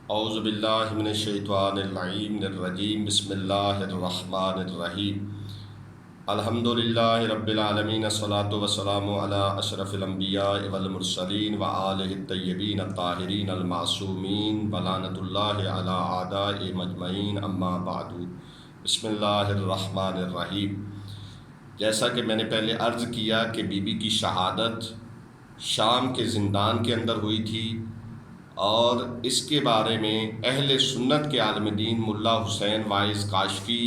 اعوذ باللہ من الشیطان اللعین الرجیم بسم اللہ الرحمن الرحیم الحمدللہ رب العالمین الصلاۃ والسلام علی اشرف الانبیاء والمرسلین وآلہ الطیبین الطاہرین المعصومین ولعنۃ اللہ علی اعداء مجمعین اما بعد بسم اللہ الرحمن الرحیم۔ جیسا کہ میں نے پہلے عرض کیا کہ بی بی کی شہادت شام کے زندان کے اندر ہوئی تھی، اور اس کے بارے میں اہل سنت کے عالم دین ملا حسین وائز کاشفی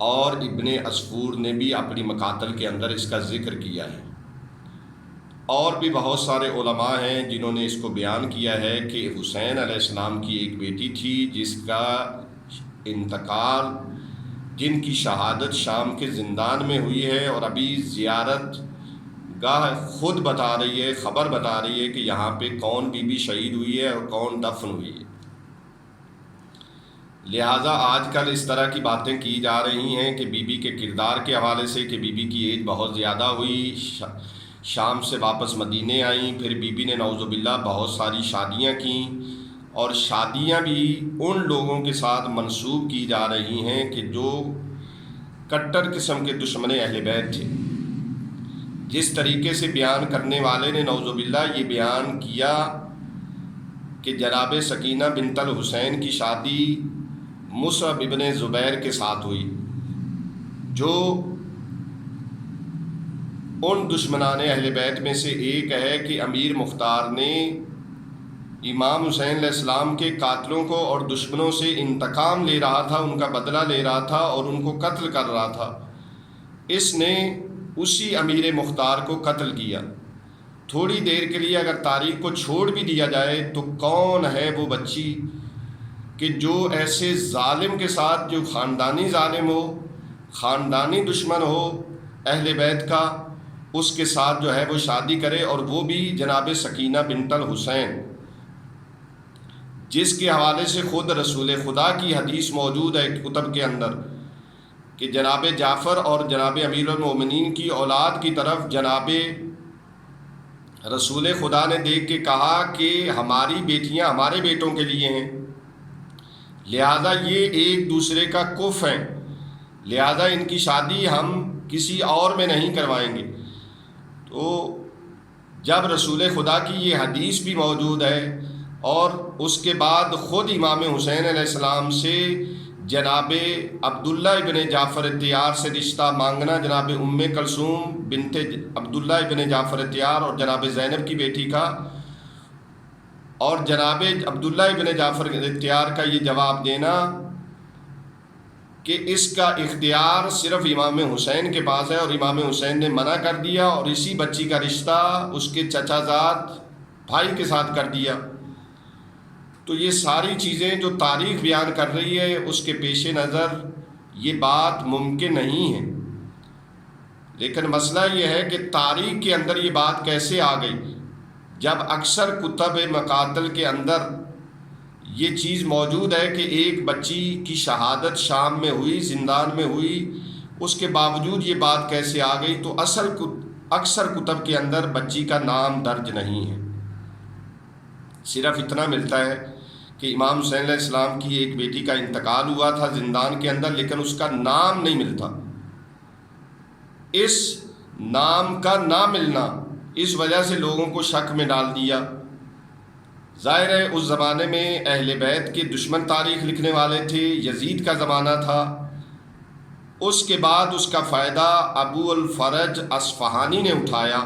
اور ابن عصفور نے بھی اپنی مقاتل کے اندر اس کا ذکر کیا ہے، اور بھی بہت سارے علماء ہیں جنہوں نے اس کو بیان کیا ہے کہ حسین علیہ السلام کی ایک بیٹی تھی جس کا انتقال، جن کی شہادت شام کے زندان میں ہوئی ہے، اور ابھی زیارت گاہ خود بتا رہی ہے، خبر بتا رہی ہے کہ یہاں پہ کون بی بی شہید ہوئی ہے اور کون دفن ہوئی ہے۔ لہٰذا آج کل اس طرح کی باتیں کی جا رہی ہیں کہ بی بی کے کردار کے حوالے سے کہ بی بی کی ایج بہت زیادہ ہوئی، شام سے واپس مدینے آئیں، پھر بی بی نے نعوذ باللہ بہت ساری شادیاں کیں، اور شادیاں بھی ان لوگوں کے ساتھ منسوب کی جا رہی ہیں کہ جو کٹر قسم کے دشمن اہل بیت تھے۔ جس طریقے سے بیان کرنے والے نے نعوذ باللہ یہ بیان کیا کہ جناب سکینہ بنت الحسین کی شادی مصعب ابن زبیر کے ساتھ ہوئی، جو ان دشمنان اہل بیت میں سے ایک ہے کہ امیر مختار نے امام حسین علیہ السلام کے قاتلوں کو اور دشمنوں سے انتقام لے رہا تھا، ان کا بدلہ لے رہا تھا اور ان کو قتل کر رہا تھا۔ اس نے اسی امیر مختار کو قتل کیا۔ تھوڑی دیر کے لیے اگر تاریخ کو چھوڑ بھی دیا جائے تو کون ہے وہ بچی کہ جو ایسے ظالم کے ساتھ، جو خاندانی ظالم ہو، خاندانی دشمن ہو اہل بیت کا، اس کے ساتھ جو ہے وہ شادی کرے، اور وہ بھی جناب سکینہ بنت الحسین، جس کے حوالے سے خود رسول خدا کی حدیث موجود ہے کتب کے اندر کہ جناب جعفر اور جناب امیر المومنین کی اولاد کی طرف جناب رسول خدا نے دیکھ کے کہا کہ ہماری بیٹیاں ہمارے بیٹوں کے لیے ہیں، لہذا یہ ایک دوسرے کا کف ہیں، لہذا ان کی شادی ہم کسی اور میں نہیں کروائیں گے۔ تو جب رسول خدا کی یہ حدیث بھی موجود ہے، اور اس کے بعد خود امام حسین علیہ السلام سے جناب عبداللہ ابن جعفر طیار سے رشتہ مانگنا، جناب ام کلثوم بنت عبداللہ ابن جعفر طیار اور جناب زینب کی بیٹی کا، اور جناب عبداللہ ابن جعفر طیار کا یہ جواب دینا کہ اس کا اختیار صرف امام حسین کے پاس ہے، اور امام حسین نے منع کر دیا، اور اسی بچی کا رشتہ اس کے چچا زاد بھائی کے ساتھ کر دیا۔ تو یہ ساری چیزیں جو تاریخ بیان کر رہی ہے اس کے پیش نظر یہ بات ممکن نہیں ہے، لیکن مسئلہ یہ ہے کہ تاریخ کے اندر یہ بات کیسے آ گئی، جب اکثر کتب مقاتل کے اندر یہ چیز موجود ہے کہ ایک بچی کی شہادت شام میں ہوئی، زندان میں ہوئی، اس کے باوجود یہ بات کیسے آ گئی؟ تو اکثر کتب کے اندر بچی کا نام درج نہیں ہے، صرف اتنا ملتا ہے کہ امام حسین علیہ السلام کی ایک بیٹی کا انتقال ہوا تھا زندان کے اندر، لیکن اس کا نام نہیں ملتا۔ اس نام کا نہ ملنا اس وجہ سے لوگوں کو شک میں ڈال دیا۔ ظاہر ہے اس زمانے میں اہل بیت کے دشمن تاریخ لکھنے والے تھے، یزید کا زمانہ تھا، اس کے بعد اس کا فائدہ ابو الفرج اصفہانی نے اٹھایا،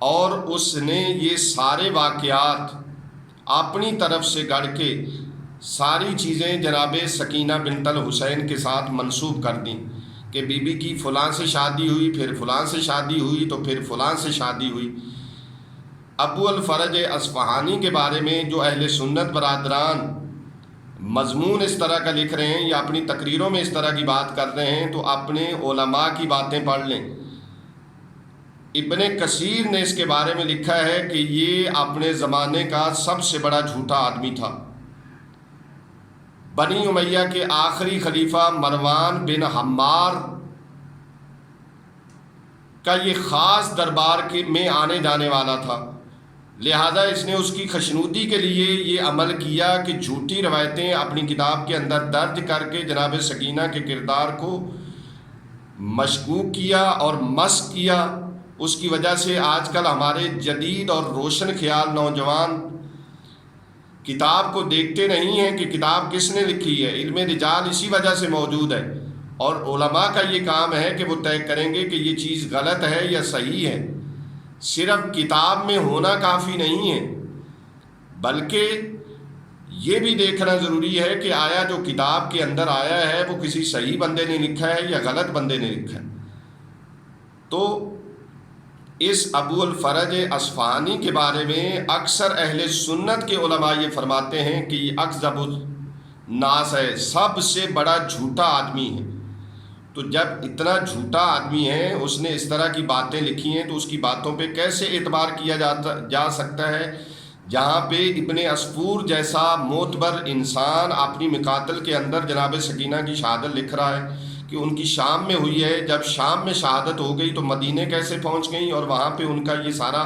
اور اس نے یہ سارے واقعات اپنی طرف سے گڑھ کے ساری چیزیں جناب سکینہ بنت الحسین کے ساتھ منسوب کر دیں کہ بی بی کی فلاں سے شادی ہوئی، پھر فلاں سے شادی ہوئی، تو پھر فلاں سے شادی ہوئی۔ ابو الفرج اصفہانی کے بارے میں جو اہل سنت برادران مضمون اس طرح کا لکھ رہے ہیں یا اپنی تقریروں میں اس طرح کی بات کر رہے ہیں تو اپنے علماء کی باتیں پڑھ لیں۔ ابن کثیر نے اس کے بارے میں لکھا ہے کہ یہ اپنے زمانے کا سب سے بڑا جھوٹا آدمی تھا۔ بنی امیہ کے آخری خلیفہ مروان بن حمار کا یہ خاص دربار میں آنے جانے والا تھا، لہذا اس نے اس کی خشنودی کے لیے یہ عمل کیا کہ جھوٹی روایتیں اپنی کتاب کے اندر درج کر کے جناب سکینہ کے کردار کو مشکوک کیا اور مسخ کیا۔ اس کی وجہ سے آج کل ہمارے جدید اور روشن خیال نوجوان کتاب کو دیکھتے نہیں ہیں کہ کتاب کس نے لکھی ہے۔ علم رجال اسی وجہ سے موجود ہے، اور علماء کا یہ کام ہے کہ وہ طے کریں گے کہ یہ چیز غلط ہے یا صحیح ہے۔ صرف کتاب میں ہونا کافی نہیں ہے، بلکہ یہ بھی دیکھنا ضروری ہے کہ آیا جو کتاب کے اندر آیا ہے وہ کسی صحیح بندے نے لکھا ہے یا غلط بندے نے لکھا ہے۔ تو اس ابو الفرج اصفہانی کے بارے میں اکثر اہل سنت کے علماء یہ فرماتے ہیں کہ یہ اکذب الناس ہے، سب سے بڑا جھوٹا آدمی ہے۔ تو جب اتنا جھوٹا آدمی ہے، اس نے اس طرح کی باتیں لکھی ہیں، تو اس کی باتوں پہ کیسے اعتبار کیا جا سکتا ہے، جہاں پہ ابن عصفور جیسا معتبر انسان اپنی مقاتل کے اندر جناب سکینہ کی شہادت لکھ رہا ہے کہ ان کی شام میں ہوئی ہے۔ جب شام میں شہادت ہو گئی تو مدینے کیسے پہنچ گئیں، اور وہاں پہ ان کا یہ سارا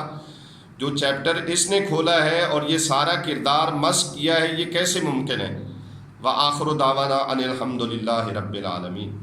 جو چیپٹر اس نے کھولا ہے اور یہ سارا کردار مسخ کیا ہے، یہ کیسے ممکن ہے؟ وآخر دعوانا ان الحمد للہ رب العالمین۔